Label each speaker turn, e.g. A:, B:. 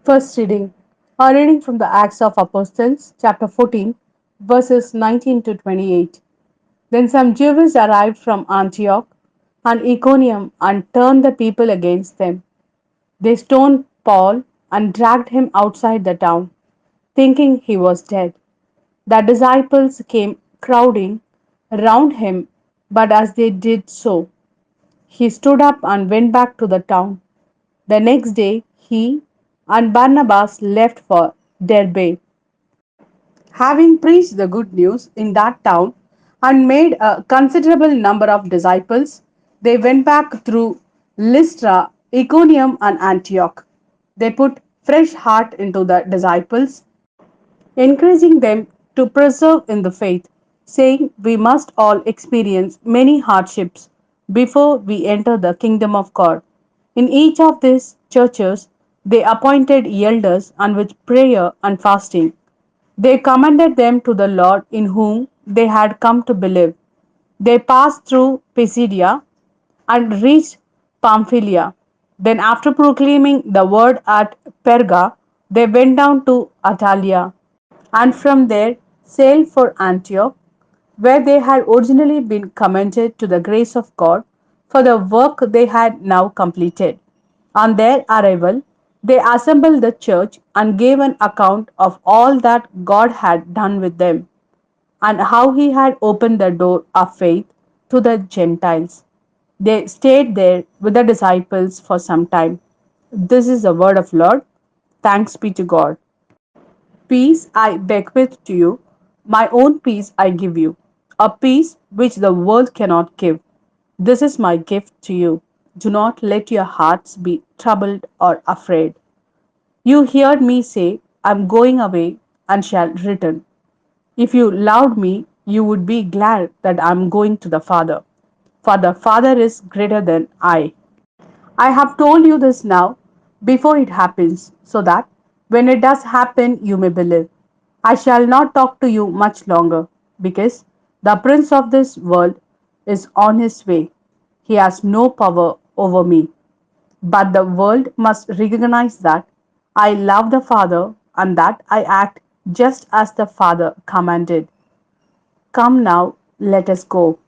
A: First reading. A reading from the Acts of Apostles, chapter 14, verses 19 to 28. Then some Jews arrived from Antioch and Iconium and turned the people against them. They stoned Paul and dragged him outside the town, thinking he was dead. The disciples came crowding round him, but as they did so, he stood up and went back to the town. The next day, he and Barnabas left for Derbe. Having preached the good news in that town and made a considerable number of disciples, they went back through Lystra, Iconium, and Antioch. They put fresh heart into the disciples, encouraging them to persevere in the faith, saying, "We must all experience many hardships before we enter the kingdom of God." In each of these churches, they appointed elders, and with prayer and fasting, they commended them to the Lord in whom they had come to believe. They passed through Pisidia and reached Pamphylia. Then, after proclaiming the word at Perga, they went down to Atalia and from there sailed for Antioch, where they had originally been commended to the grace of God for the work they had now completed. On their arrival, they assembled the church and gave an account of all that God had done with them and how he had opened the door of faith to the Gentiles. They stayed there with the disciples for some time. This is the word of Lord. Thanks be to God. Peace I bequeath to you, my own peace I give you, a peace which the world cannot give. This is my gift to you. Do not let your hearts be troubled or afraid. You heard me say, I am going away and shall return. If you loved me, you would be glad that I am going to the Father, for the Father is greater than I. I have told you this now before it happens, so that when it does happen, you may believe. I shall not talk to you much longer, because the prince of this world is on his way. He has no power over me. But the world must recognize that I love the Father and that I act just as the Father commanded. Come now, let us go.